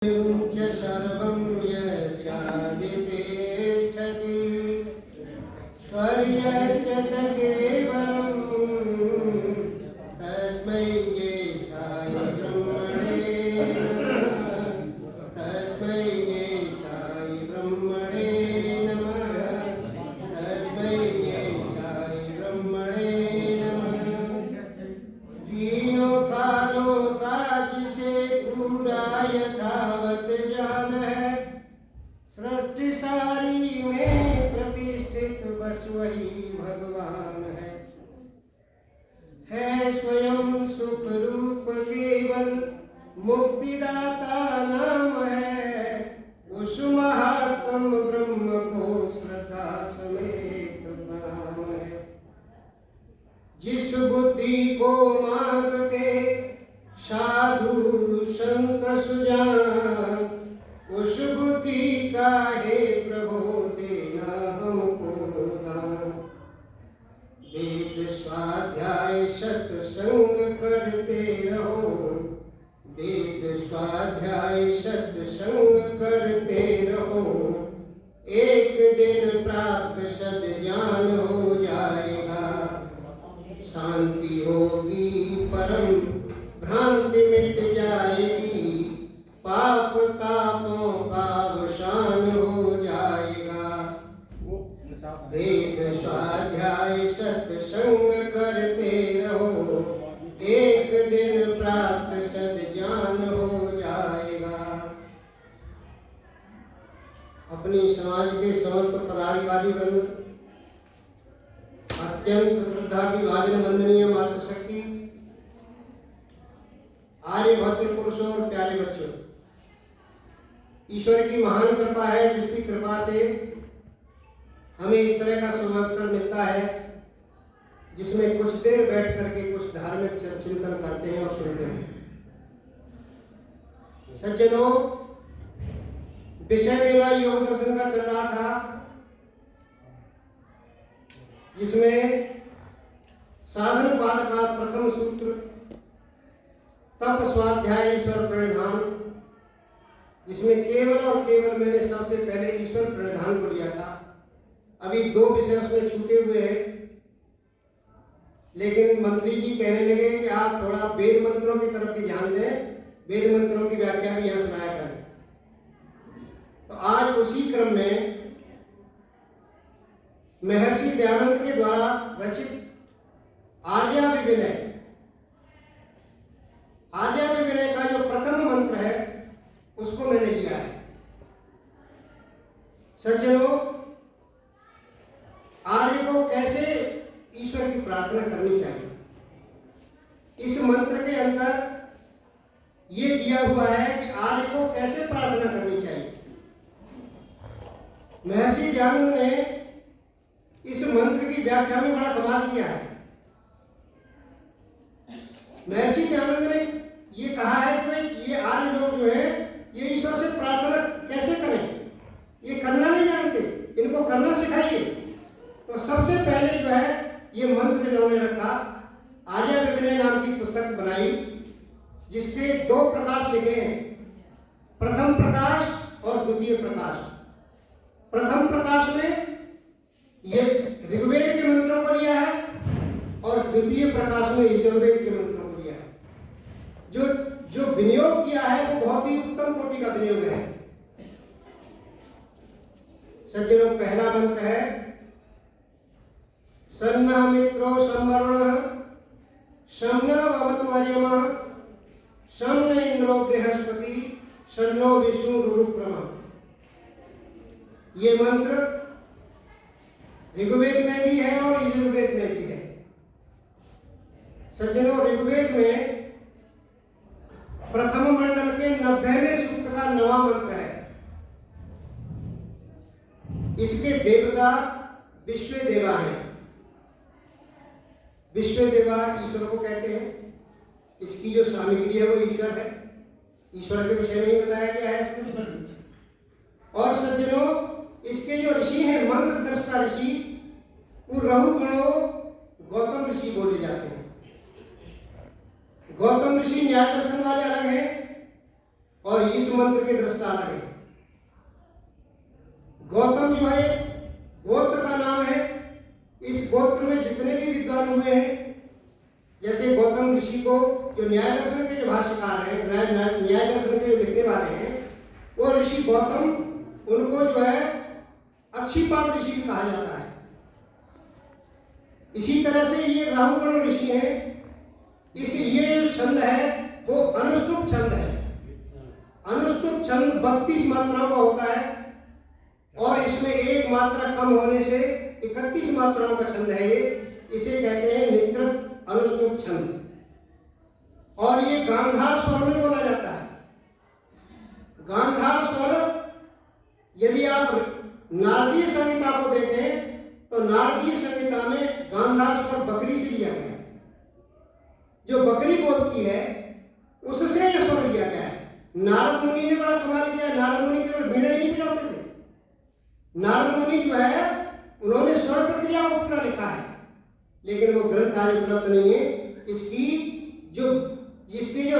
च सर्वं यश्चादितिष्ठति स्वर्यश्च स केवलं तस्मै ज्येष्ठाय ब्रह्मणे नमः। तस्मै ज्येष्ठाय ब्रह्मणे नमः। तस्मै ज्येष्ठाय ब्रह्मणे नमः। तीनों कालों का जिसे पूरा यथावत जान है, सृष्टि सारी में प्रतिष्ठित बस वही भगवान है स्वयं सुख रूप केवल मुक्तिदाता नाम है। उस महात्म ब्रह्म को श्रद्धा समेत प्रणाम है। जिस बुद्धि को मांग के साधु संत सुजान, उस बुद्धि का हे प्रभु देना हमको दान। वेद स्वाध्याय सत्संग करते रहो, वेद स्वाध्याय सत्संग करते रहो। एक दिन प्राप्त सद्ज्ञान हो जाएगा, शांति होगी परम भ्रांति मिट जाएगी, पाप तापों का अवसान हो जाएगा। वेद स्वाध्याय सत्संग करते रहो, एक दिन प्राप्त सद्ज्ञान हो जाएगा। अपनी समाज के समस्त पदाधिकारी वृंद, अत्यंत श्रद्धा की भाजन वंदनीय मातृशक्ति, आर्यभद्र पुरुषों और प्यारे बच्चों, ईश्वर की महान कृपा है जिसकी कृपा से हमें इस तरह का सुअवसर मिलता है जिसमें कुछ देर बैठ करके कुछ धार्मिक चिंतन करते हैं और सुनते हैं। सज्जनों, विषय मेरा योग दर्शन का चल रहा था, जिसमें साधन पाद का प्रथम सूत्र तप स्वाध्याय ईश्वर प्रणिधान, जिसमें केवल और केवल मैंने सबसे पहले ईश्वर प्रणिधान को लिया था। अभी दो विषय उसमें छूटे हुए हैं, लेकिन मंत्री जी कहने लगे कि आप थोड़ा वेद मंत्रों की तरफ भी ध्यान दें, वेद मंत्रों की व्याख्या भी यहाँ सुनाया करें। तो आज उसी क्रम में महर्षि दयानंद के द्वारा रचित आर्याभिविनय का जो प्रथम मंत्र है उसको मैंने लिया है। सज्जनों, आर्य को कैसे ईश्वर की प्रार्थना करनी चाहिए, इस मंत्र के अंदर ये दिया हुआ है कि आर्य को कैसे प्रार्थना करनी चाहिए। महर्षि दयानंद ने इस मंत्र की व्याख्या में बड़ा कमाल किया है। महर्षि दयानंद ने ये कहा है कि भाई ये आर्य लोग जो है ये ईश्वर से प्रार्थना कैसे करें, ये करना नहीं जानते, इनको करना सिखाइए। तो सबसे पहले जो है ये मंत्र इन्होंने रखा, आर्याभिविनय नाम की पुस्तक बनाई, जिसके दो प्रकाश लिखे हैं, प्रथम प्रकाश और द्वितीय प्रकाश। प्रथम प्रकाश में ये ऋग्वेद के मंत्रों को लिया है और द्वितीय प्रकाश में यजुर्वेद के मंत्रों को लिया है। जो विनियोग किया है वो बहुत ही उत्तम कोटि का विनियोग है। सज्जनों, पहला मंत्र है सन्नः मित्रो संवरणः शम्नो भवतु अर्यमा शम्न इंद्रो बृहस्पति शन्नो विष्णुरुक्रमः। ये मंत्र ऋग्वेद में भी है और यजुर्वेद में भी है। सज्जनों, ऋग्वेद में प्रथम मंडल के 90वें सूक्त का 9वां मंत्र है। इसके देवता विश्वदेवा हैं। विश्वदेवा ईश्वर को कहते हैं। इसकी जो सामग्री है वो ईश्वर है, ईश्वर के विषय में ही बताया गया है। और सज्जनों, इसके जो ऋषि हैं, मंत्र दृष्टा ऋषि, वो रहुगणो गौतम ऋषि बोले जाते हैं। गौतम ऋषि न्याय दर्शन वाले अलग हैं और इस मंत्र के दृष्टा अलग है। गौतम जो है गोत्र का नाम है। इस गोत्र में जितने भी विद्वान हुए हैं, जैसे गौतम ऋषि को जो न्याय दर्शन के जो भाष्यकार हैं, न्याय दर्शन के जो लिखने वाले हैं, वो ऋषि गौतम, उनको जो है अक्षिपाद ऋषि भी कहा जाता है। इसी तरह से ये राहुगण ऋषि हैं। ये जो छंद है वो अनुष्टुप छंद है। अनुष्टुप छंद 32 मात्राओं का होता है और इसमें एक मात्रा कम होने से 31 मात्राओं का छंद है ये। इसे कहते हैं नित्रत अनुष्टुप छंद। और ये गांधार स्वर में बोला जाता है। गांधार स्वर यदि आप नारदीय संहिता को देखें तो नारदीय संहिता में गांधार स्वर बकरी से लिया गया है। जो बकरी बोलती है उससे यह स्वर लिया गया है। नारद मुनि ने बड़ा कमाल किया। नारद मुनि केवल वीणा ही नहीं बजाते थे। नारद मुनि जो है उन्होंने स्वर प्रक्रिया को पूरा लिखा है, लेकिन वो ग्रंथ आज उपलब्ध नहीं है। इसके जो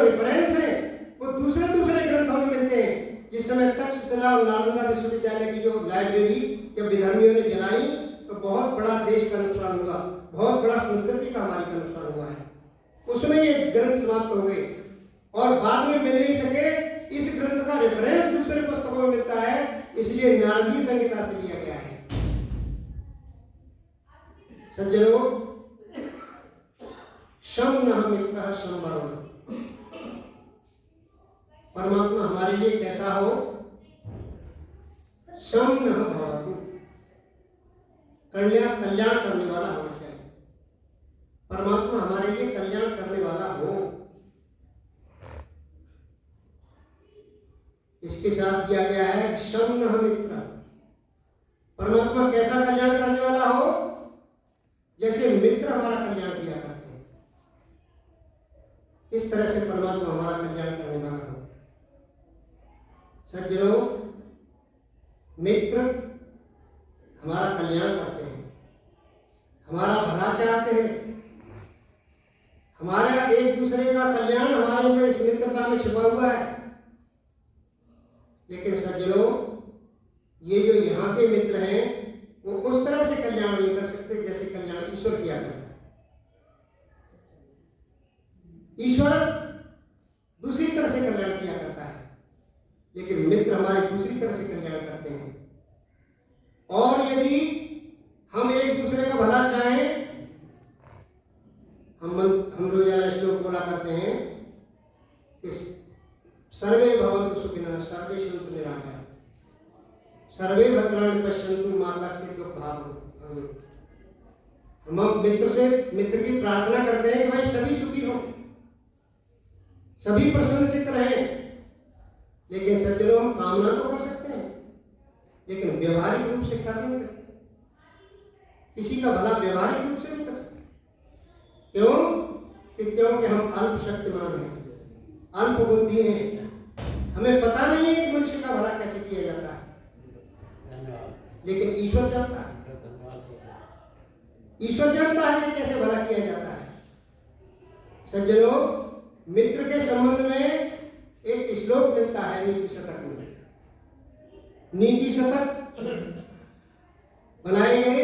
रेफरेंस है वो दूसरे ग्रंथों में मिलते हैं। जिस समय तक्षशिला और नालंदा विश्वविद्यालय की जो लाइब्रेरी जब विधर्मियों ने जलाई तो बहुत बड़ा देश का नुकसान हुआ, बहुत बड़ा संस्कृति का हमारी का नुकसान हुआ है। उसमें ये ग्रंथ समाप्त हो गए और बाद में मिल नहीं सके। इस ग्रंथ का रेफरेंस दूसरे पुस्तकों में मिलता है, इसलिए नारदीय संहिता से लिया गया है। सज्जनों, शम नः मित्रः शम वरुण। परमात्मा हमारे लिए कैसा हो? शम नः भवतु, कल्याण करने वाला होना चाहिए। परमात्मा हमारे लिए कल्याण करने वाला हो। इसके साथ दिया गया है शम नः मित्र। परमात्मा कैसा कल्याण करने वाला हो? जैसे मित्र हमारा कल्याण किया करते हैं, इस तरह से परमात्मा हमारा कल्याण करने वाला हो। सज्जनों, मित्र हमारा कल्याण करते हैं, हमारा भला चाहते हैं। हमारा एक दूसरे का कल्याण हमारे अंदर इस मित्रता में छिपा हुआ है। लेकिन सज्जनों, ये जो यहाँ के मित्र हैं वो उस तरह से कल्याण नहीं कर सकते जैसे कल्याण ईश्वर किया करता है। ईश्वर दूसरी तरह से कल्याण किया करता है, लेकिन मित्र हमारे दूसरी तरह से कल्याण करते हैं। और यदि हम एक दूसरे का भला चाहें, हम रोजाना श्लोक बोला करते हैं कि सर्वे भवन्तु सुखिनः सर्वे सन्तु निरामयाः सर्वे भद्राणि पश्यन्तु मा कश्चित् दुःखभाग् भवेत्। हम मित्र की प्रार्थना करते हैं कि भाई सभी सुखी हो, सभी प्रसन्नचित्त रहें। लेकिन सज्जनों, हम कामना तो कर सकते हैं, लेकिन व्यवहारिक रूप से कर नहीं सकते। किसी का भला व्यवहारिक रूप से नहीं कर सकते। क्योंकि हम अल्प शक्तिमान हैं, अल्प बुद्धि हैं। हमें पता नहीं है कि मनुष्य का भला कैसे किया जाता है, लेकिन ईश्वर जानता है। ईश्वर जानता है कि कैसे भला किया जाता है। सज्जनों, मित्र के संबंध में एक श्लोक मिलता है नीति शतक में। नीति शतक बनाए गए।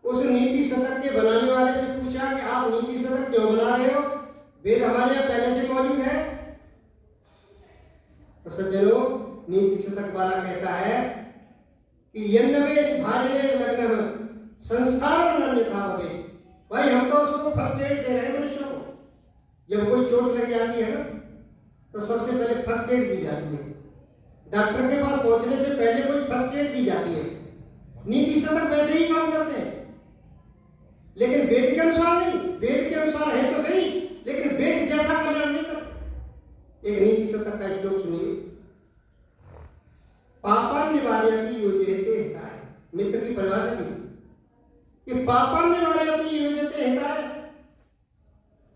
उस नीति शतक के बनाने वाले से पूछा कि आप नीति शतक क्यों बना रहे हो? वेद हमारे यहाँ पहले से मौजूद है। तो सज्जनों, नीति शतक वाला कहता है कि यन्नवे भाजने लग्न संस्कार अन्यथा भवे। भाई, हम तो उसको फर्स्ट एड दे रहे हैं मनुष्य को। जब कोई चोट लग जाती है ना, तो सबसे पहले फर्स्ट एड दी जाती है। डॉक्टर के पास पहुंचने से पहले कोई फर्स्ट एड दी जाती है। नीति शतक वैसे ही काम करते हैं, लेकिन वेद के अनुसार नहीं। वेद के अनुसार है तो सही, लेकिन वेद जैसा कल्याण नहीं करते। एक नीति शतक का श्लोक सुनिए। पापन निवारयति योजयते हिताय। मित्र की परिभाषा की कि पापन निवारयति योजयते हिताय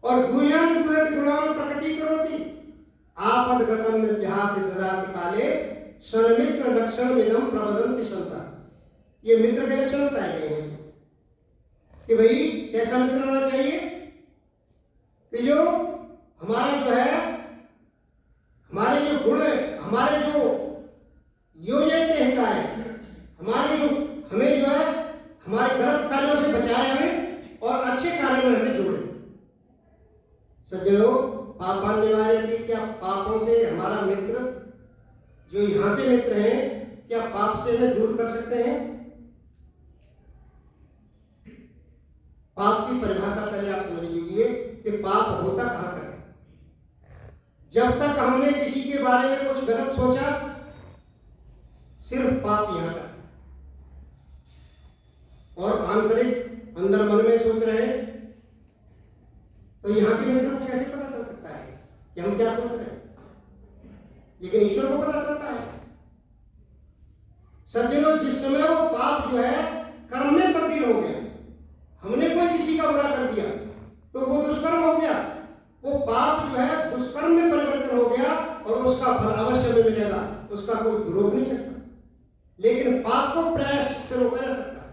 और गुह्यं गुह्यति गुणान् प्रकटीकरोति आपदगतं जहाति ददाति काले सन्मित्र लक्षणमिदं प्रवदन्ति सन्तः। ये मित्र के लक्षण बताए गए हैं कि भाई कैसा मित्र होना चाहिए कि जो हमारा जो है हमारे जो गुण, हमारे जो योजयते हिताय, हमारे जो हमें जो है हमारे गलत कार्यों से बचाए हमें और अच्छे कार्यों में हमें जोड़े। सज्जनों, पापान निवारयति, क्या पापों से हमारा मित्र, जो यहाँ के मित्र हैं, क्या पाप से हमें दूर कर सकते हैं? पाप की परिभाषा पहले आप समझ लीजिए कि पाप होता कहाँ पर है। जब तक हमने किसी के बारे में कुछ गलत सोचा, सिर्फ पाप यहाँ तक। और आंतरिक अंदर मन में सोच रहे हैं, तो यहाँ के मित्र को कैसे पता चल सकता है कि हम क्या सोच रहे हैं? लेकिन ईश्वर को पता चलता है। सज्जनों, जिस समय वो पाप जो है कर्म में तब्दील हो गया, हमने कोई किसी का बुरा कर दिया तो वो दुष्कर्म हो गया, वो पाप जो है दुष्कर्म में परिवर्तन हो गया और उसका फल अवश्य में मिलेगा, उसका कोई रोक नहीं सकता। लेकिन पाप को प्रायश्चित से रोका जा सकता है।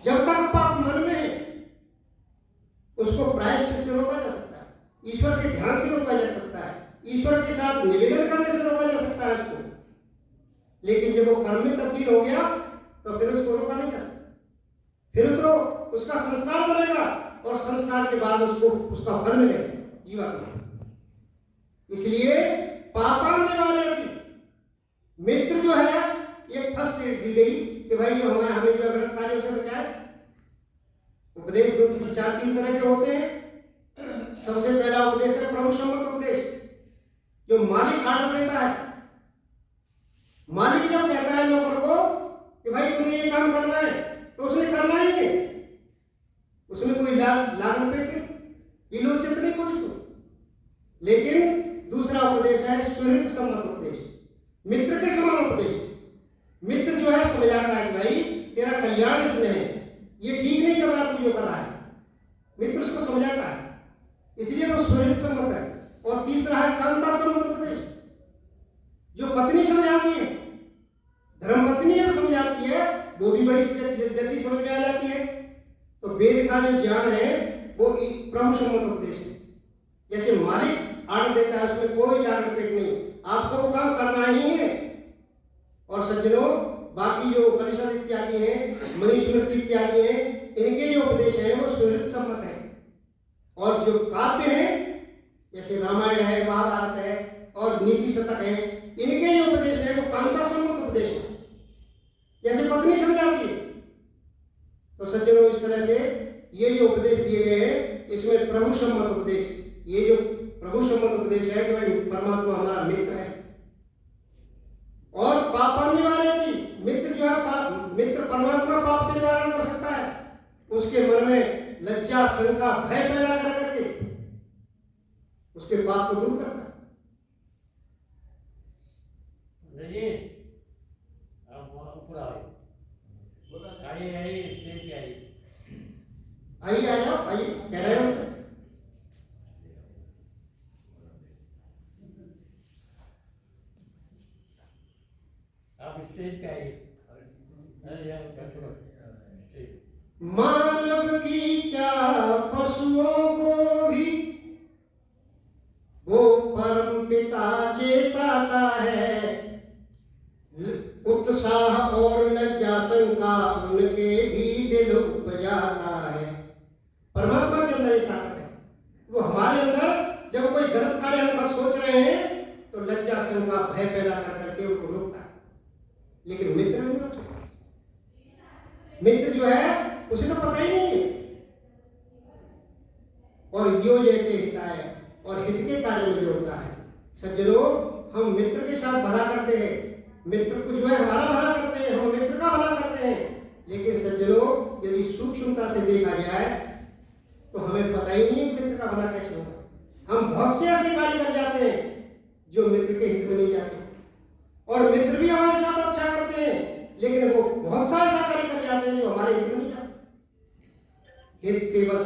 जब तक पाप मन में है, उसको प्रायश्चित से रोका जा सकता है, ईश्वर के ध्यान से रोका जा सकता है, ईश्वर के साथ निवेदन करने से रोका जा सकता है उसको। लेकिन जब वो कर्म में तब्दील हो गया तो फिर उसको रोका नहीं जा सकता। फिर तो उसका संस्कार बनेगा और संस्कार के बाद उसको उसका फल मिलेगा जीवात्मा। इसलिए पापान निवारयति, मित्र जो है ये फर्स्ट एड दी गई कि भाई जो हमें जो गलत कार्यों से बचाए। उपदेश दो चार तीन तरह के होते हैं। सबसे पहला उपदेश है प्रभु सम्मत उपदेश, जो मालिक आर्डर देता है। मालिक जब कहता है नौकर को कि भाई तुम्हें ये काम करना है, तो उसने करना ही है, उसमें कोई लाग लपेट नहीं, इलोचित नहीं कोई उसको। लेकिन दूसरा उपदेश है सुहृद सम्मत उपदेश, मित्र के समान उपदेश। मित्र जो है समझाता है कि भाई तेरा कल्याण इसमें है, ये ठीक नहीं कर रहा तू जो कर रहा है, मित्र उसको समझाता है, इसलिए वो सुहृद सम्मत है। और तीसरा है कांता सम्मत उपदेश, जो पत्नी समझाती है, धर्मपत्नी जब समझाती है वो भी बड़ी जल्दी समझ में आ जाती है। तो वेद का जो ज्ञान है वो प्रभु सम्मत उपदेश है। जैसे मालिक आर्डर देता है, उसमें कोई लाग लपेट नहीं, आपको वो काम करना ही है। और सज्जनों, बाकी जो उपनिषद इत्यादि हैं, मनुस्मृति इत्यादि हैं, इनके जो उपदेश है वो सुहृद सम्मत है। और जो काव्य है जैसे रामायण है, महाभारत है और नीति शतक है, इनके जो उपदेश है वो कांता सम्मत उपदेश है, जैसे पत्नी समझाती है। तो सज्जनों, इस तरह से ये जो उपदेश दिए गए हैं इसमें प्रभु सम्मत उपदेश, ये जो प्रभु सम्मत उपदेश है कि भाई परमात्मा हमारा मित्र है। और पापान निवारयति, मित्र जो है मित्र परमात्मा पाप से निवारण कर सकता है, उसके मन में लज्जा शंका भय पैदा कर करके उसके पाप को दूर करता है। आइए आ जाओ, आइए कह रहे हो सर। आप स्टेज पे आइए। मानव की क्या पशुओं को भी वो परम पिता चेताता है, उत्साह और लज्जा शंका उनके भी दिल उपजाता है। परमात्मा के अंदर एक ताकत है, वो हमारे अंदर जब कोई गलत कार्य हम पर सोच रहे हैं तो लज्जा शंका भय पैदा कर करके उनको रोकता है। लेकिन मित्र नहीं रोक सकता। मित्र जो है उसे तो पता ही नहीं है। और यो जयते हिताय, और हित के कार्य में जोड़ता है। सज्जनों, हम मित्र के साथ भला करते हैं, मित्र को जो है हमारा भला करते हैं, हम मित्र का भला करते हैं। लेकिन सज्जनों, यदि सूक्ष्मता से देखा जाए तो हमें पता ही नहीं है मित्र का भला कैसे होगा। हम बहुत से ऐसे कार्य कर जाते हैं जो मित्र के हित में नहीं जाते, और मित्र भी हमारे साथ अच्छा करते हैं, लेकिन वो बहुत सा ऐसा कार्य कर जाते हैं जो हमारे हित में नहीं जाते। हित केवल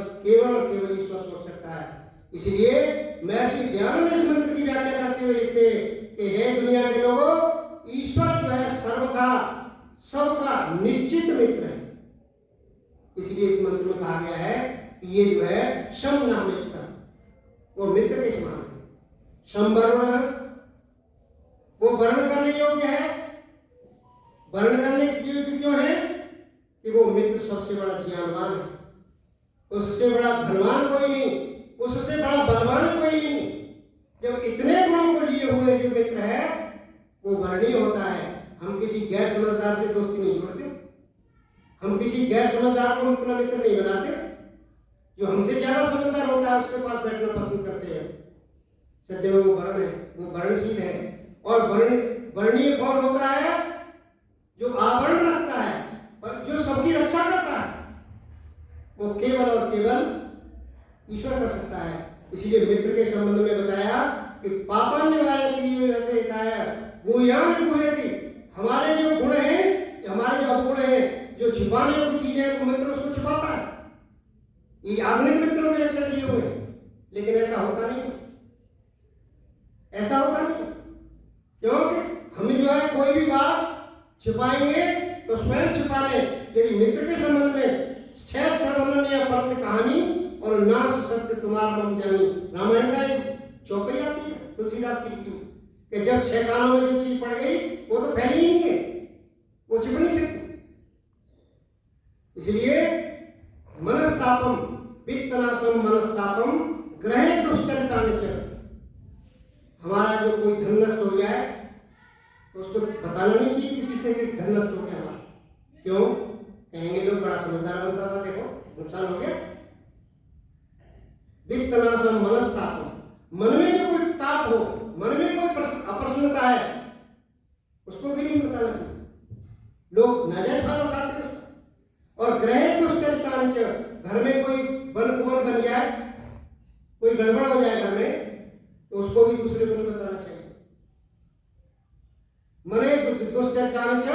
और केवल ईश्वर सोच सकता है। इसलिए महर्षि दयानंद इस मंत्र की व्याख्या करते हुए लिखते हैं कि हे दुनिया के लोगों, ईश्वर जो है सर्वथा सबका निश्चित मित्र है। इसलिए इस मंत्र में कहा गया है कि ये जो है शम नाम मित्र, वो मित्र के समान है। संवर्ण, वो वर्ण करने योग्य है। वर्ण करने योग्य क्यों है? कि वो मित्र सबसे बड़ा ज्ञानवान है, उससे बड़ा धनवान कोई नहीं, उससे बड़ा बलवान कोई नहीं। जब इतने गुणों को लिए हुए जो मित्र है वो वर्णीय होता है। हम किसी गैर समझदार से दोस्ती नहीं जोड़ते, हम किसी गैर समझदार को अपना मित्र नहीं बनाते। जो हमसे ज्यादा समझदार होता है उसके पास बैठना पसंद करते हैं। सज्जनों, वो वर्ण है, वो वर्णशील है। और वर्णीय कौन होता है? जो आवरण रखता है और जो सबकी रक्षा करता है, वो केवल और केवल ईश्वर कर सकता है। इसीलिए मित्र के संबंध में बताया कि पापा हमारे जो गुण हैं, हमारे जो अवगुण हैं, जो छिपाने की चीजें हैं, वो मित्र उसको छिपाता है। ये आधुनिक मित्रों के लक्षण दिए हुए हैं, लेकिन ऐसा होता नहीं, ऐसा होता नहीं। क्योंकि हम जो है कोई भी बात छिपाएंगे तो स्वयं छिपा ले। यदि मित्र के संबंध में छह सर्वननीय परत कहानी और नाश सत्य तुम्हारा मम जानी, रामायण का एक चौपाई आती है तुलसीदास की लिखी, कि जब छह कानों में जो चीज पड़ गई वो तो फैली ही है, वो छिप नहीं सकती। इसलिए मनस्तापम वित्तनाशम मनस्तापम ग्रहे दुष्चरितानि च। हमारा जो कोई धन नष्ट हो जाए तो उसको बताना नहीं चाहिए किसी से कि धन नष्ट हो गया हमारा। क्यों? कहेंगे लोग बड़ा समझदार बनता था, देखो नुकसान हो गया। वित्तनाशम मनस्तापम, मन में जो कोई ताप हो, मन में कोई अप्रसन्नता है, उसको भी नहीं बताना चाहिए। लोग नाजायज फायदा उठाते हैं उसका। और ग्रहे दुष्चरितानि च, घर में कोई बन कुंवर बन जाए, कोई गड़बड़ हो जाए घर में, तो उसको भी दूसरे को नहीं बताना चाहिए। मने दुष्चरितानि च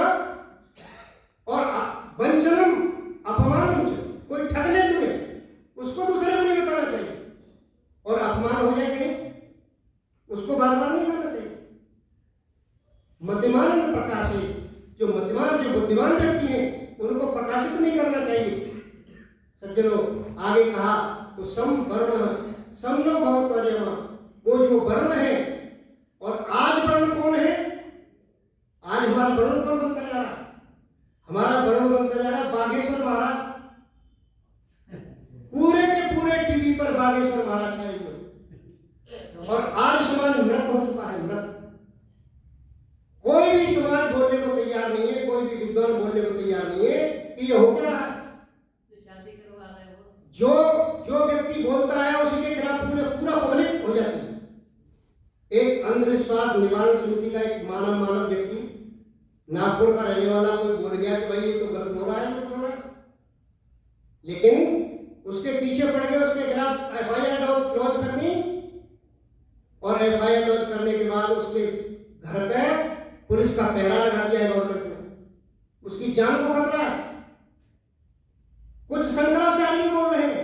और वंचनम अपमानम च, कोई ठग ले तुम्हें, उसको दूसरे को नहीं बताना चाहिए। और अपमान हो जाए कहीं, उसको बार बार नहीं करना चाहिए। मतिमान प्रकाशित, जो मतिमान जो बुद्धिमान व्यक्ति हैं उनको प्रकाशित नहीं करना चाहिए। सज्जनों, आगे कहा तो सम वर्ण समनो भवत्वर्यम, वो जो वर्ण है। और आज वर्ण कौन है? आज हमारा वर्ण कौन बनता जा रहा? हमारा वर्ण बनता जा रहा बागेश्वर महाराज। पूरे के पूरे टीवी पर बागेश्वर महाराज छाए हुए, और आर्य समाज मृत हो चुका है, मृत। कोई भी समाज बोलने को तैयार नहीं है, कोई भी विद्वान बोलने को तैयार नहीं है कि ये हो क्या रहा है। जो जो व्यक्ति बोलता है उसी के खिलाफ पूरा पब्लिक हो जाती है। एक अंधविश्वास निवारण समिति का एक मानव व्यक्ति, नागपुर का रहने वाला, कोई बोल गया कि भाई ये तो गलत हो रहा है, कुछ हो रहा है, लेकिन उसके पीछे पड़ गए, उसके खिलाफ एफआईआर लॉन्च करनी, और एफआईआर लॉन्च करने के बाद उसके घर पे पुलिस का पहरा लगा दिया है गवर्नमेंट ने, उसकी जान को खतरा है। कुछ शंकराचार्य बोल रहे हैं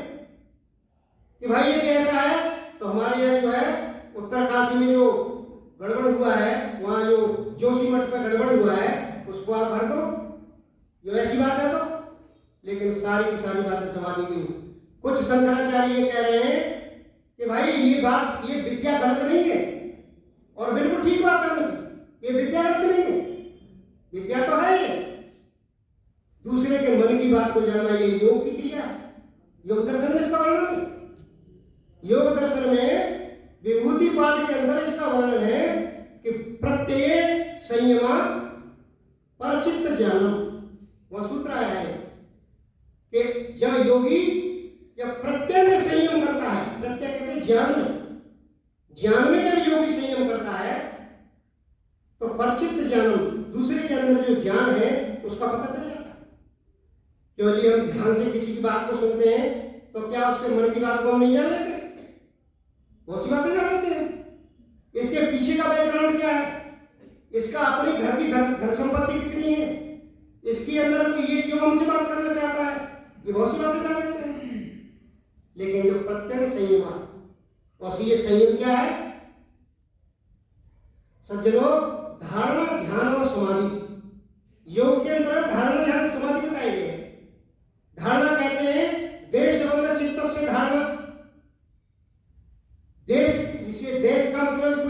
कि भाई यदि ऐसा है तो हमारे यहाँ जो है उत्तर काशी में जो गड़बड़ हुआ है, वहां जो जोशी मठ पे गड़बड़ हुआ है, उसको आप भर दो, जो ऐसी बात है तो। लेकिन सारी की सारी बातें दबा दी गई। कुछ शंकराचार्य ये कह रहे हैं कि भाई ये विद्या गलत नहीं है, और बिल्कुल ठीक बात है उनकी, ये विद्या गलत नहीं है, विद्या तो है ये। दूसरे के मन की बात को जानना ये योग की क्रिया है। योग दर्शन में इसका वर्णन है। योग दर्शन में विभूतिपाद के अंदर इसका वर्णन है कि प्रत्यय संयमा परचित्त ज्ञानम, वह सूत्र आया है कि जब योगी जब प्रत्यय में संयम करता है, प्रत्यय कहते हैं ज्ञान में जब योगी संयम करता है तो परचित्त ज्ञानम, दूसरे के अंदर जो ज्ञान है उसका पता चल जाता है। क्यों जी, हम ध्यान से किसी की बात को सुनते हैं तो क्या उसके मन की बात को हम नहीं जान लेते? बहुत सी बातें जान लेते हैं। इसके पीछे का बैकग्राउंड क्या है, इसका अपनी घर की धन संपत्ति कितनी है, इसके अंदर कोई ये क्यों हमसे बात करना चाहता है, ये बहुत सी बातें जान लेते हैं। लेकिन जो प्रत्यय संयम, और ये संयम क्या है सज्जनों? धारणा, ध्यान और समाधि। योग के अंदर धारणा, ध्यान, समाधि बताई गई है। धारणा कहते हैं देश संबंध चित्त से धारणा। देश, जिसे देश का मतलब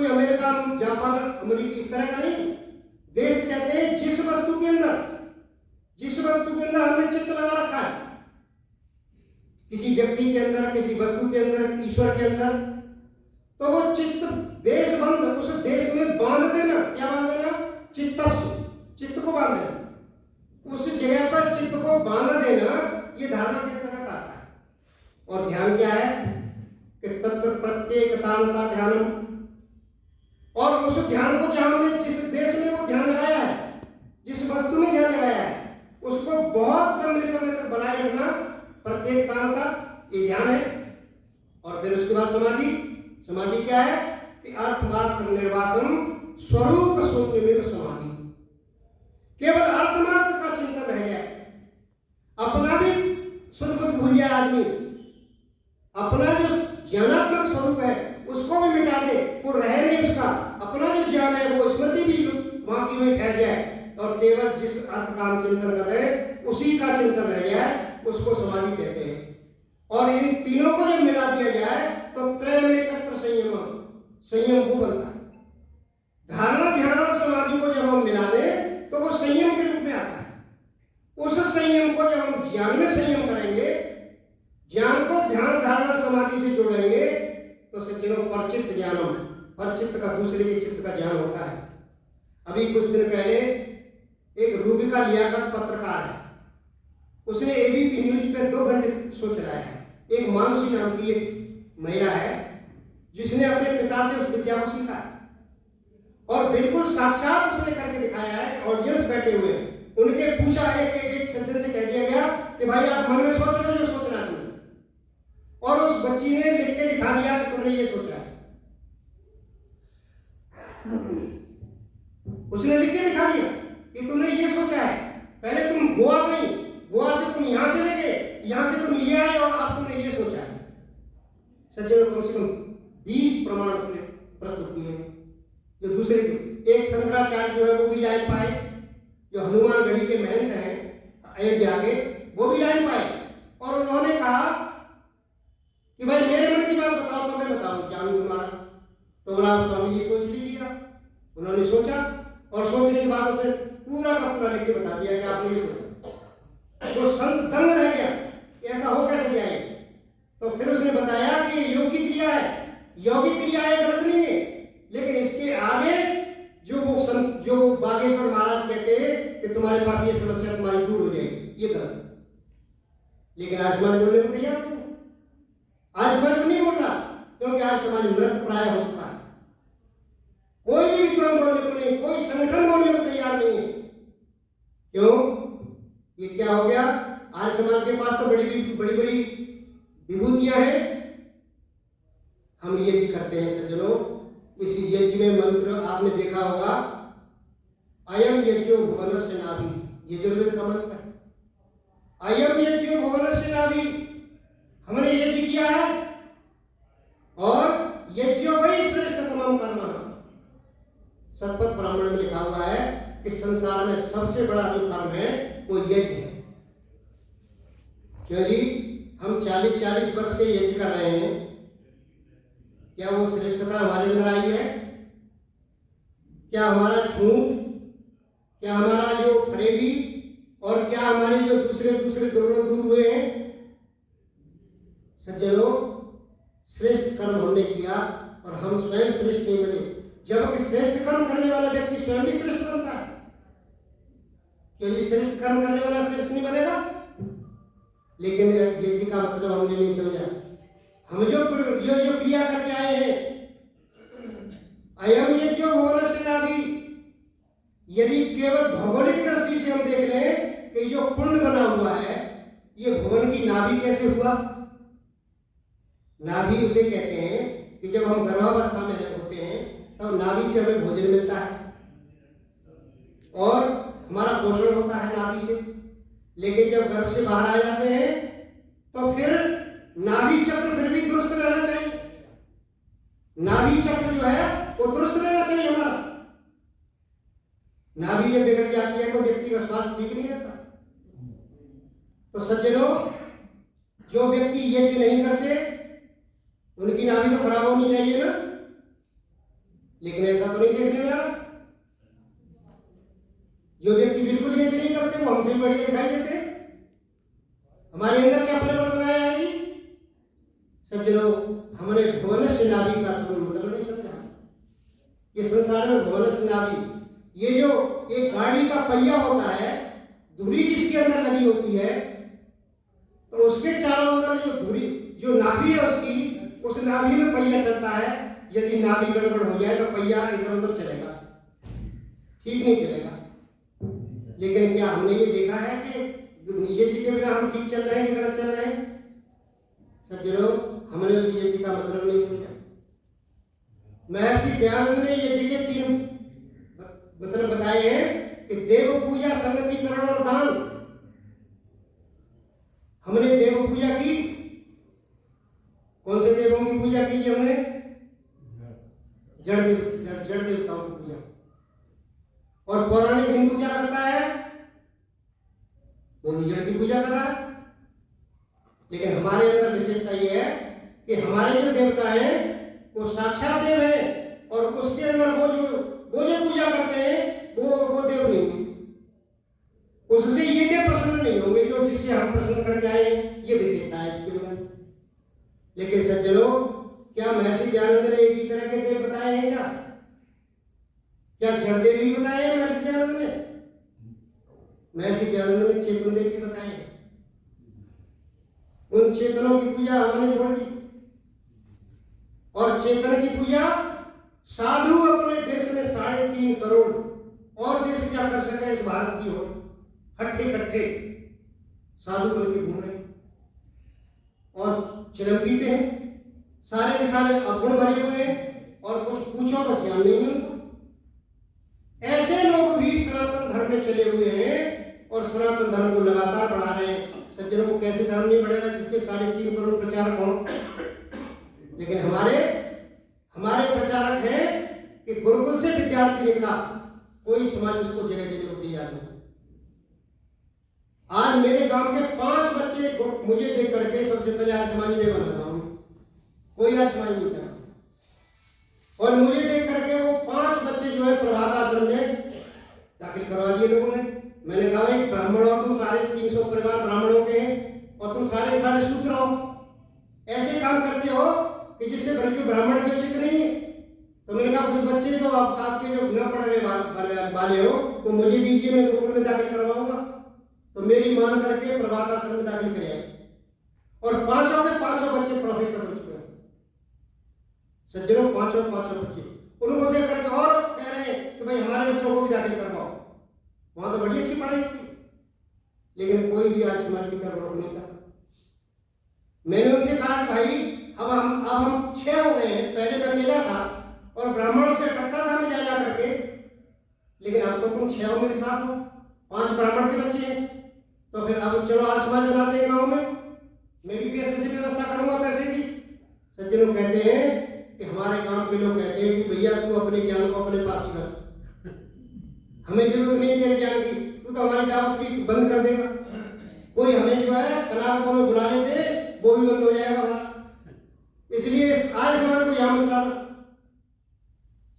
जापान, अमेरिका इस तरह का नहीं। देश कहते हैं जिस वस्तु के अंदर हमने चित्त लगा रखा है, किसी व्यक्ति के अंदर, किसी वस्तु के अंदर, ईश्वर के अंदर, तो वो चित्त देश बंद, उस देश में बांध देना। क्या बांध देना? चित्त को बांध देना, उस जगह पर चित्त को बांध देना, ये धारणा के अंतर्गत आता है। और ध्यान क्या है कि तत्र प्रत्येकतांता ध्यानम, और उस ध्यान को जहां हमने जिस देश में वो ध्यान लगाया है, जिस वस्तु में ध्यान लगाया है, उसको बहुत लंबे समय तक बनाए रखना प्रत्येकतांता, ये ध्यान है। और फिर उसके बाद समाधि क्या है कि अर्थमात्र निर्वासम स्वरूप शून्य में समाधि, केवल अर्थमात्र का चिंतन रह जाए, अपना भी शुद्ध बुद्ध भूल जाए आदमी, अपना जो ज्ञानात्मक स्वरूप है उसको भी मिटा दे, वो रहे नहीं उसका, अपना जो ज्ञान है वो स्मृति भी वहां की वहीं ठहर जाए, और केवल जिस अर्थ का हम चिंतन कर रहे हैं उसी का चिंतन रह जाए, उसको समाधि कहते हैं। और इन तीनों को जब मिला दिया जाए तो त्रयमेकत्र संयम वो बनता है। धारणा, ध्यान और समाधि को जब हम मिला दें तो वो संयम के रूप में आता है। उस संयम को जब हम ज्ञान में संयम करेंगे, ज्ञान को ध्यान, धारणा, समाधि से जोड़ेंगे, तो सज्जनों परचित्त ज्ञानम, परचित्त का दूसरे के चित्त का ज्ञान होता है। अभी कुछ दिन पहले एक रूबिका लियाकत पत्रकार है, उसने एबीपी न्यूज पे 2 घंटे सोच रहा है। एक मानुषी नाम की एक महिला है जिसने अपने पिता से उस विद्या को सीखा है, और बिल्कुल साक्षात उसने करके दिखाया है। ऑडियंस बैठे हुए हैं, उनके पूछा, एक सज्जन से कह दिया गया कि भाई आप मन में सोच रहे हो जो सोचना है तुमने, और उस बच्ची ने लिख के दिखा दिया कि तुमने ये सोचा है। उसने लिख के दिखा दिया कि तुमने ये सोचा है। पहले तुम गोवा गई, गोवा से तुम यहां चले गए, यहां से तुम ये आए, और अब तुमने ये सोचा है। सज्जनों, कम से कम 20 प्रमाण उसने प्रस्तुत किए हैं जो दूसरे के। एक शंकराचार्य जो है वो भी लाइन पाए, जो हनुमानगढ़ी के महंत हैं अयोध्या के, वो भी लाइन पाए, और उन्होंने कहा कि भाई मेरे मन की बात बताओ तो मैं बताऊं, जानू तुम्हारा। तो बोला स्वामी जी सोच लीजिएगा। उन्होंने सोचा, और सोचने के बाद उसने पूरा का पूरा लिख के बता दिया कि आपने ये सोचा। तो संत दंग रह गया, ऐसा हो कैसे जाए। तो फिर उसने बताया कि ये योग की क्रिया है, यौगिक क्रिया है, गलत नहीं है, लेकिन इसके आगे जो बागेश्वर महाराज कहते हैं कि तुम्हारे पास ये समस्या तुम्हारी दूर हो जाएगी, ये गलत। लेकिन आज समाज बोलने को तैयार नहीं, आज समाज को नहीं बोल रहा, क्योंकि आज समाज मृत प्राय हो चुका है। कोई भी विद्वान बोलने को नहीं, कोई संगठन बोलने को तैयार नहीं है। क्यों? ये क्या हो गया? आज समाज के पास तो बड़ी बड़ी विभूतियां हैं। हम यज्ञ करते हैं सज्जनों, इस यज्ञ में मंत्र आपने देखा होगा, अयम यज्ञो भुवनस्य नाभि, ये यजुर्वेद का मंत्र है। अयम यज्ञो भुवनस्य नाभि, हमने यज्ञ किया है, और यज्ञो वही श्रेष्ठतमम कर्म। सतपथ ब्राह्मण में लिखा हुआ है कि संसार में सबसे बड़ा जो कर्म है वो यज्ञ है। क्यों जी? हम 40 वर्ष से यज्ञ कर रहे हैं, क्या वो श्रेष्ठता हमारे अंदर आई है? क्या हमारा झूठ, क्या हमारा जो फरेबी, और क्या हमारे जो दूसरे दूर हुए हैं? सज्जनों, श्रेष्ठ कर्म हमने किया और हम स्वयं श्रेष्ठ नहीं बने। जब श्रेष्ठ कर्म करने वाला व्यक्ति स्वयं भी श्रेष्ठ बनता है, क्योंकि श्रेष्ठ कर्म करने वाला श्रेष्ठ नहीं बनेगा। लेकिन यज्ञ का मतलब हमने नहीं समझा। हम जो क्रिया करके आए हैं, अयम यज्ञो भुवनस्य नाभि, यदि केवल भौगोलिक दृष्टि से हम देख लें कि जो कुंड बना हुआ है, ये भुवन की नाभि कैसे हुआ? नाभि उसे कहते हैं कि जब हम गर्भावस्था में होते हैं तब नाभि से हमें भोजन मिलता है और हमारा पोषण होता है नाभि से। लेकिन जब गर्भ से बाहर आ जाते हैं तो फिर नाभि चक्र फिर भी दुरुस्त रहना चाहिए। नाभि चक्र जो है वो दुरुस्त रहना चाहिए हमारा। नाभि जब बिगड़ जाती है तो व्यक्ति का स्वास्थ्य ठीक नहीं रहता। तो सज्जनों, जो व्यक्ति यज्ञ नहीं करते उनकी नाभि तो खराब होनी चाहिए ना। लेकिन ऐसा तो नहीं देखने में आ रहा। जो व्यक्ति बिल्कुल ये नहीं करते वो हमसे बढ़िया दिखाई देते हैं। हमारे अंदर क्या परिवर्तन आया है जी? सज्जनों, हमने भुवनस्य नाभि का सब मतलब नहीं समझा। ये संसार में भुवनस्य नाभि, ये जो एक गाड़ी का पहिया होता है, धुरी जिसके अंदर लगी होती है, तो उसके चारों अंदर जो धुरी, जो नाभि है उसकी, उस नाभि में पहिया चलता है। यदि नाभि गड़बड़ हो जाए तो पहिया इधर उधर चलेगा, ठीक नहीं चलेगा। लेकिन क्या हमने ये देखा है कि निजी जी के बिना हम ठीक चल रहे हैं कि गलत चल रहे हैं? सज्जनों, हमने उस यज्ञ का मतलब नहीं समझा। महर्षि दयानंद ने यज्ञ के 3 मतलब बताए हैं कि देव पूजा, संगतिकरण और दान। हमने देव पूजा की। कौन से देवों की पूजा की हमने? जड़ देवताओं की पूजा। और पौराणिक हिंदू क्या करता है? वो भी जड़ की पूजा कर रहा है। लेकिन हमारे अंदर विशेषता ये है कि हमारे जो देवता हैं वो साक्षात देव हैं, और उसके अंदर वो जो पूजा करते हैं वो देव नहीं है। उससे ये देव प्रसन्न नहीं होंगे जो जिससे हम प्रसन्न करके आए। ये विशेषता है इसके अंदर। लेकिन सज्जनों, क्या महर्षि दयानंद ने एक ही तरह के देव बताए हैं क्या? क्या जड़ देव भी बताए हैं महर्षि दयानंद ने? महर्षि दयानंद ने चेतन देव भी बताए हैं। उन चेतनों की पूजा हमने छोड़ दी, और चेतन की पूजा साधु अपने देश में 3.5 करोड़, और देश क्या कर सके इस भारत की ओर, हट्ठे कट्ठे साधु बन के घूम रहे और चिरंजीते हैं। सारे के सारे अवगुण भरे हुए हैं, और कुछ पूछो तो ध्यान नहीं है उनको। ऐसे लोग भी सनातन धर्म में चले हुए हैं और सनातन धर्म को लगातार बढ़ा रहे हैं। सज्जनों को कैसे धर्म नहीं बढ़ेगा जिसके 3.5 करोड़ प्रचारक हों? लेकिन हमारे प्रचारक हैं कि गुरुकुल से विद्यार्थी निकला, कोई समाज उसको जगह देने को तैयार नहीं। आज मेरे गांव के 5 बच्चे मुझे देख करके सबसे पहले आज समाज में बना रहा हूं। कोई आज समाज नहीं था, और मुझे देख करके वो 5 बच्चे जो है प्रभात आश्रम में दाखिल करवा दिए लोगों ने। मैंने कहा भाई ब्राह्मण हो तुम, 350 परिवार ब्राह्मणों के हैं, और तुम सारे शूद्र हो, ऐसे काम करते हो कि जिससे ब्राह्मण के उचित नहीं है। तो मैंने कहा कुछ बच्चे जो आपके जो न पढ़ने वाले हो तो मुझे दीजिए, मैं गुरुकुल में दाखिल करवाऊंगा। तो मेरी मान करके प्रभात आश्रम में दाखिल कराए, और 5 के 5 बच्चे प्रोफेसर हो चुके हैं। सज्जनों, 5 बच्चे, उनको देख करके और कह रहे हैं कि भाई हमारे बच्चों को भी दाखिल करवाओ। वहां तो बड़ी अच्छी पढ़ाई थी, लेकिन कोई भी आज समाज की तरफ नहीं था। मैंने उनसे कहा कि भाई अब हम 6 हो गए हैं, पहले मैं अकेला था और ब्राह्मणों से टकता था मैं जा करके, लेकिन अब तो तुम 6 मेरे साथ हो, 5 ब्राह्मण के बच्चे हैं, तो फिर अब चलो आज समाज बनाते हैं गाँव में, मैं भी पैसे से व्यवस्था करूंगा पैसे की। सज्जनों कहते हैं कि हमारे गांव के लोग कहते हैं कि भैया तू अपने ज्ञान को अपने पास ही रख, हमें जरूरत नहीं है ज्ञान की, तू तो हमारी दावत भी बंद कर देगा। कोई हमें जो है कनाकों में बुला लेते वो भी बंद हो जाएगा हमारा, इसलिए आज समाज को यहाँ मत लाना।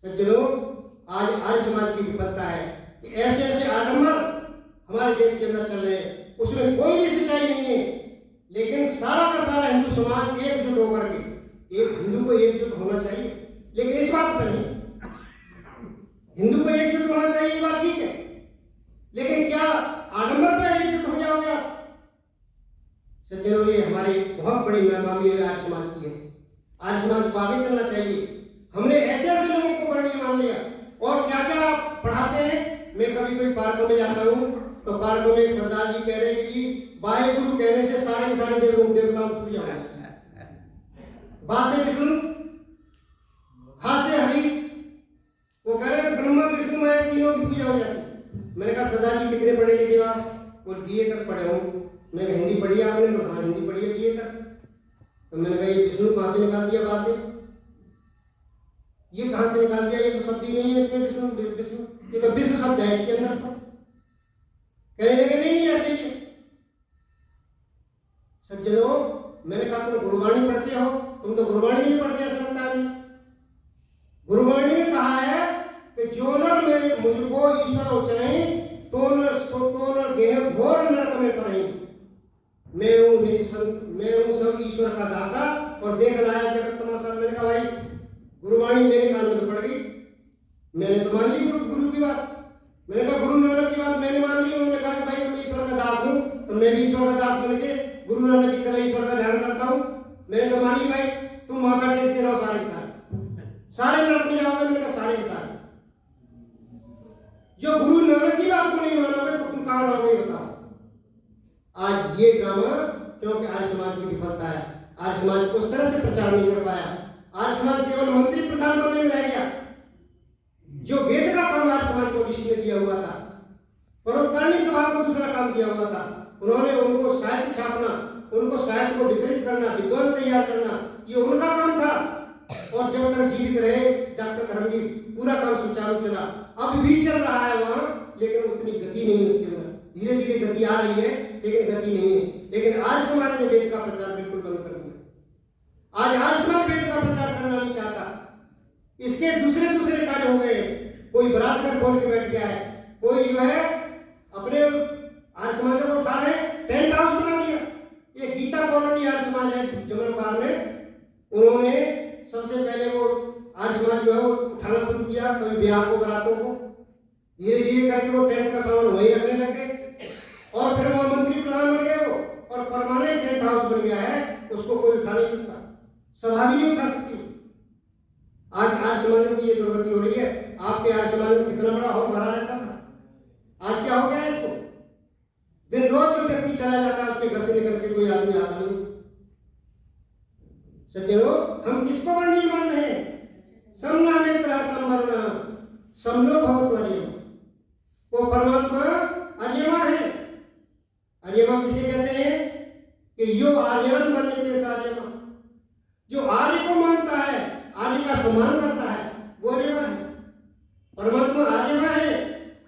सज्जनों, आज समाज की विफलता है कि ऐसे ऐसे आडंबर हमारे देश के अंदर चल रहे हैं, उसमें कोई भी सच्चाई नहीं है। लेकिन सारा का सारा हिंदू समाज एकजुट होकर के, एक हिंदू को एकजुट होना चाहिए, लेकिन इस बात पर नहीं, हिंदू को एकजुट होना चाहिए, ये बात ठीक है, लेकिन क्या आडंबर पर एकजुट हो जाओगे आप? सज्जनों, ये हमारी बहुत बड़ी नाकामी है आज समाज की है। आज समाज को आगे चलना चाहिए। हमने ऐसे ऐसे लोगों को वर्णीय मान लिया, और क्या क्या पढ़ाते हैं। मैं कभी कोई पार्कों में जाता हूँ तो पार्कों में एक सरदार जी कह रहे हैं कि जी वाहे गुरु कहने से सारे के सारे देवताओं की पूजा हो जाती है। बा से विष्णु, हा से हरि, वो कह रहे हैं ब्रह्मा विष्णु महेश तीनों की पूजा हो जाती है। मैंने कहा सरदार जी कितने पढ़े लिखे हो आप? वो BA तक पढ़े हो। मैंने कहा हिंदी पढ़ी है आपने? हाँ हिंदी पढ़ी है BA तक। तो मैंने कहा ये विष्णु कहाँ से निकाल दिया? बा से ये कहां से निकाल दिया? ये तो शब्द ही नहीं है इसमें, विष्णु ये तो विश्व शब्द है इसके अंदर। तो कहने लगे नहीं ऐसे ही। सज्जनों, मैंने कहा तुम गुरुवाणी पढ़ते हो, तुम तो गुरुवाणी नहीं पढ़ते, ऐसा लगता है। गुरुवाणी में कहा कि जो नर में मुझको ईश्वर उचरे तो न गेह घोर नरक में पड़े। मैं हूँ सब ईश्वर का दासा और देख लाया जगत तमाशा। मैंने कहा भाई गुरुवाणी मेरे कान में तो पड़ गई, मैंने तो मान ली गुरु की बात। मैंने कहा गुरु नानक की बात मैंने मान ली। उन्होंने कहा कि भाई मैं ईश्वर का दास हूँ तो मैं भी ईश्वर का दास बन के गुरु नानक की तरह ईश्वर का ध्यान करता हूँ। मैंने तो मान ली भाई, तुम माथा टेकते रहो सारे के सारे नरक में जाओगे। मैंने कहा सारे के सारे। जो गुरु नानक की बात को नहीं मानोगे तो तुम कहाँ रहोगे बताओ। आज ये ड्रामा क्योंकि आर्य समाज की विफलता है। आर्य समाज उस तरह से प्रचार नहीं कर पाया। आर्य समाज केवल मंत्री प्रधान बनने में रह गया। जो वेद का काम आर्य समाज को ऋषि ने दिया हुआ था, परोपकारी सभा को दूसरा काम दिया हुआ था। उन्होंने उनको साहित्य छापना, उनको साहित्य को वितरित करना, विद्वान तैयार करना, ये उनका काम था। और जब तक जीवित रहे डॉक्टर धर्मवीर पूरा काम सुचारू चला। अब भी चल रहा है वहां, लेकिन उतनी गति नहीं है उसके अंदर। धीरे धीरे गति आ रही है लेकिन गति नहीं है। लेकिन आर्य समाज ने वेद का प्रचार बिल्कुल बंद कर दिया। आज आर्य समाज वेद का प्रचार करना नहीं चाहता। इसके दूसरे कार्य हो गए। कोई बरात घर खोल के बैठ गया है, कोई जो है अपने आर्य समाज को उठा रहे टेंट हाउस बना दिया। ये गीता कॉलोनी आर्य समाज है जमलपाल में, उन्होंने सबसे पहले वो आर्य समाज जो है वो उठाना शुरू किया। कभी ब्याह को बरातों को धीरे धीरे करके वो टेंट का सामान वही रखने लगे और फिर वो मंत्री प्रधान बन गए वो, और परमानेंट टेंट हाउस बन गया है। उसको कोई उठा नहीं सकता, सभा भी नहीं उठा सकती। आज आर्य समाज में ये दुर्गति हो रही है। आपके आर्य समाज में कितना बड़ा हॉल भरा रहता था, आज क्या हो गया है इसको। दिन रोज जो व्यक्ति चला जाता है उसके घर से निकल के कोई आदमी आता नहीं। सज्जनों, हम किसको वर्णीय मान रहे हैं? समनामेत्र संवर्ण समलो भवत्वर्य। वो परमात्मा अर्यमा है। अर्यमा किसे कहते हैं? कि यो आर्यन बनने आर्यमा, जो आर्य को मानता है, आर्य का सम्मान करता है, वो अर्यमा है। परमात्मा आर्यमा है,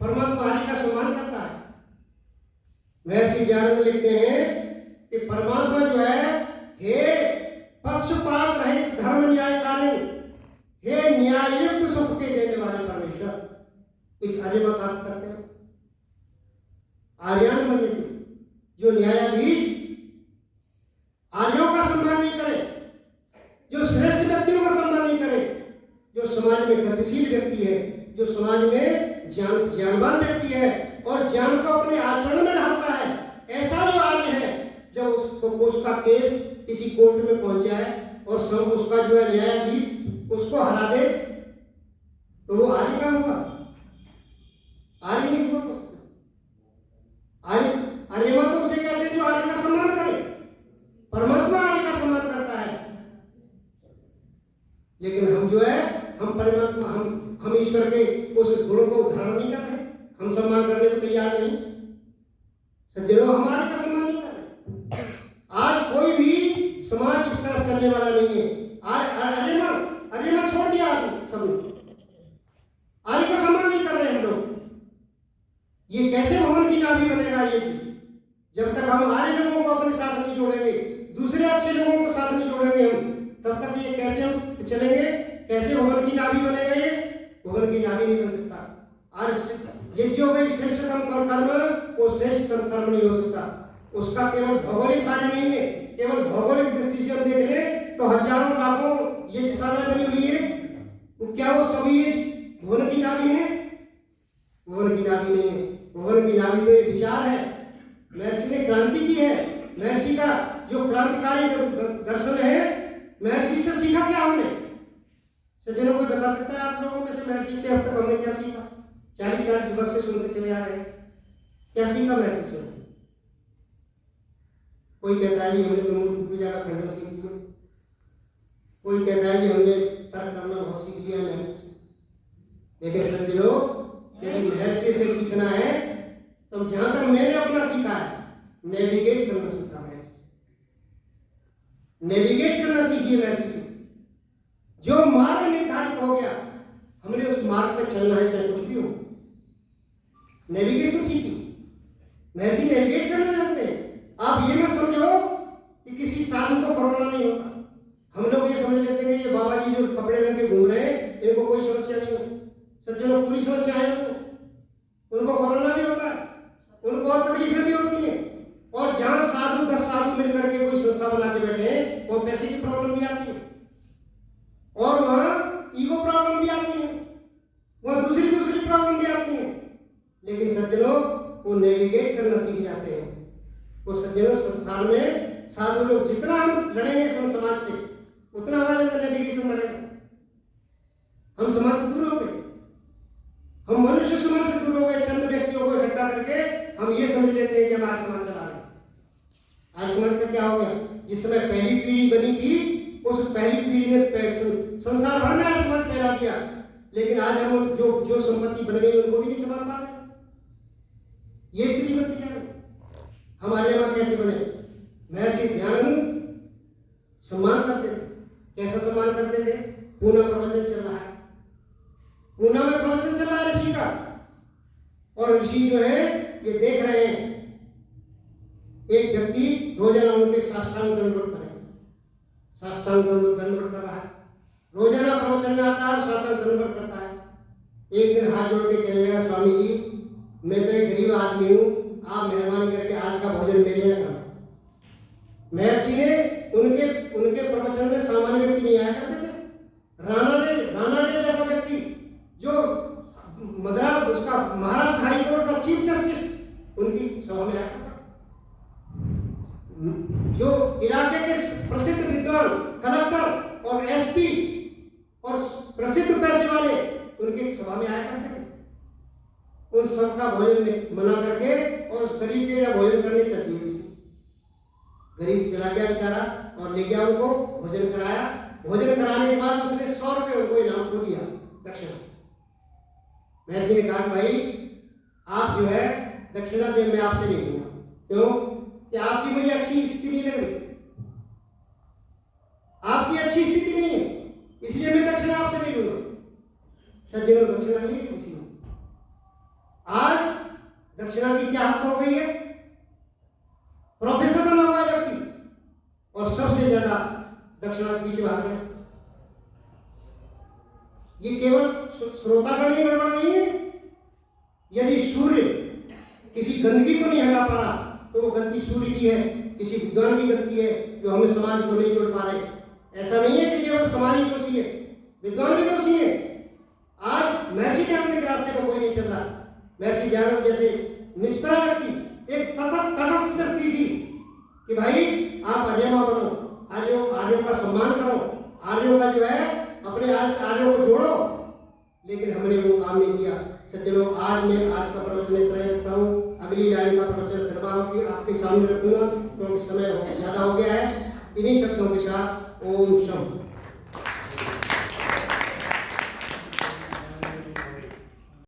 परमात्मा आर्य का सम्मान करता है। महर्षि ज्ञान में लिखते हैं कि परमात्मा जो है, हे पक्षपात रहित धर्म न्यायकारी, हे न्याययुक्त सुख के देने वाले परमेश्वर, इस आर्यमा का अर्थ करते हैं। आर्यन बनने के जो न्यायाधीश आर्यों का सम्मान नहीं करे, जो श्रेष्ठ व्यक्तियों का सम्मान नहीं करे, जो समाज में गतिशील व्यक्ति है, जो समाज में ज्ञानवान व्यक्ति है और ज्ञान को अपने आचरण में ढालता है, ऐसा जो आर्य है, जब उसका केस किसी कोर्ट में पहुंच जाए और सब उसका जो है न्यायाधीश उसको हरा दे, तो वो आर्य का हुआ? आर्य नहीं हुआ। आर्यमा तो उसे कहते हैं जो आर्य का सम्मान करे। परमात्मा आर्य का सम्मान करता है। लेकिन हम जो है, हम परमात्मा, हम ईश्वर के उस गुणों को धारण नहीं कर रहे, हम सम्मान करने को तैयार नहीं। सज्जनों, हम आर्य का सम्मान नहीं कर रहे। आज कोई भी समाज इस तरफ चलने वाला नहीं है। अर्यमा छोड़ दिया सबने, आर्य का सम्मान नहीं कर रहे हम लोग। ये कैसे भवन की नाभि बनेगा ये चीज? जब तक हम आर्य लोगों को अपने साथ नहीं जोड़ेंगे, दूसरे अच्छे लोगों को साथ नहीं जोड़ेंगे हम, तब तक ये कैसे हम चलेंगे? कैसे भवन की नाभि बनेगा? ये भवन की नाभि नहीं बन सकता। आर्य ये जो भाई श्रेष्ठतम कर्म, वो श्रेष्ठतम कर्म नहीं हो सकता। उसका केवल भौगोलिक कार्य नहीं है। केवल भौगोलिक दृष्टि से हम देख लें तो हजारों लाखों ये जिसाना बनी हुई है, वो क्या वो सभी भुवन की नाभि है? भुवन की नाभि नहीं है। भुवन की नाभि तो ये विचार है। महर्षि ने क्रांति की है। महर्षि का जो क्रांतिकारी दर्शन है, महर्षि से सीखा क्या हमने? सज्जनों, को बता सकता है आप लोगों में से महर्षि से अब तक हमने क्या सीखा? 40-40 वर्ष से सुनते चले आ रहे हैं। क्या सीखा महर्षि से? कोई कहता है कि हमने तो मूर्ति पूजा का खंडन सीख लिया, कोई कहता है कि हमने तर्क करना बहुत सीख लिया महर्षि से। लेकिन सज्जनों, यदि महर्षि से सीखना है तो जहां तक मैंने अपना सीखा है, नेविगेट करना सीखा महर्षि से। नेविगेट करना सीखिए महर्षि से। जो मार्ग निर्धारित हो गया, हमने उस मार्ग पर चलना है, चाहे कुछ भी हो। नेविगेशन सीखी। महर्षि नेविगेट करना जानते हैं। आप ये मत समझो कि किसी साधु को कोरोना नहीं होता। हम लोग ये समझ लेते हैं कि ये बाबा जी जो कपड़े रंग के घूम रहे हैं, इनको कोई समस्या नहीं होती। सज्जनों, पूरी समस्याएं उनको कोरोना भी होता है, उनको और तकलीफें भी होती हैं। और जहां साधु 10 साधु मिलकर के कोई संस्था बना के बैठे हैं, वो पैसे की प्रॉब्लम भी आती है और वहां ईगो प्रॉब्लम भी आती है, वहां दूसरी प्रॉब्लम भी आती है। लेकिन सज्जनों, वो नेविगेट करना सीख जाते हैं। वो सज्जनों, संसार में साधु लोग जितना हम लड़ेंगे समाज से, उतना हमारे अंदर नेविगेशन बढ़ेगा। हम समाज से दूर हो गए, हम मनुष्य समाज से दूर हो गए। चंद व्यक्तियों को इकट्ठा करके हम ये समझ लेते हैं कि हमारा समाज चला रहे हैं। आज समाज का क्या हो गया? जिस समय पहली पीढ़ी बनी थी, उस पहली पीढ़ी ने संसार भर में आज समाज फैला दिया, लेकिन आज हम जो संपत्ति बन गई उनको भी नहीं संभाल पा रहे। ये स्थिति बनती जा रही। हमारे यहाँ कैसे बने? महर्षि दयानंद सम्मान करते थे। कैसा सम्मान करते थे? पूना प्रवचन चल रहा है, पूना में प्रवचन चल रहा है ऋषि का, और ऋषि जो है ये देख रहे हैं एक व्यक्ति रोजाना उनके साष्टांग दंडवत करें, साष्टांग दंडवत कर रहा है। रोजाना प्रवचन में आता है, साष्टांग दंडवत करता है। एक दिन हाथ जोड़ के कहने लगा, स्वामी जी, मैं तो एक गरीब आदमी हूँ, आप मेहरबानी करके आज का भोजन मेरे लिए करो। महर्षि ने उनके प्रवचन में सामान्य व्यक्ति नहीं आया करते थे। राणा डे जैसा व्यक्ति, जो मद्रास उसका महाराष्ट्र हाई कोर्ट का चीफ जस्टिस, उनकी सभा में आया करता। जो इलाके के प्रसिद्ध विद्वान, कलेक्टर और एसपी और प्रसिद्ध पैसे वाले, उनकी सभा में आया करते थे। उन सबका भोजन मना करके और उस गरीब के यहाँ भोजन करने चल दिए। गरीब चला गया बेचारा और ले गया उनको, भोजन कराया। भोजन कराने के बाद उसने 100 रुपये उनको इनाम को दिया, दक्षिणा। महर्षि ने कहा, भाई आप जो है दक्षिणा दे, मैं आपसे नहीं लूंगा। क्यों? कि आपकी मुझे अच्छी स्थिति नहीं लग रही, आपकी अच्छी स्थिति नहीं है, इसलिए मैं दक्षिणा आपसे नहीं लूंगा। सज्जनों, दक्षिणा नहीं है किसी में। आज दक्षिणा की क्या हालत हो गई है? प्रोफेसर बना हुआ है व्यक्ति और सबसे ज्यादा दक्षिणा पीछे भाग रहे हैं। ये केवल श्रोतागण ही गड़बड़ नहीं है। यदि सूर्य किसी गंदगी को नहीं हटा पा रहा, तो वो गलती सूर्य की है, किसी विद्वान की गलती है जो हमें समाज को नहीं जोड़ पा रहे। ऐसा नहीं है कि केवल समाज ही दोषी है, विद्वान भी दोषी है। आज महर्षि दयानंद के रास्ते पर कोई नहीं चल रहा। महर्षि दयानंद जैसे निष्ठा व्यक्ति, एक तटस्थ व्यक्ति थी कि भाई आप आर्यमा बनो, आर्यों का सम्मान करो, आर्यों का जो है अपने आर्यों को जोड़ो, लेकिन हमने वो काम नहीं किया। सज्जनों, आज का प्रवचन इतना रखता हूँ। अगली लाइन का प्रवचन करवाऊंगी, आपके सामने रखूंगा, क्योंकि समय ज्यादा हो गया है। इन्हीं शब्दों के साथ ओम शम।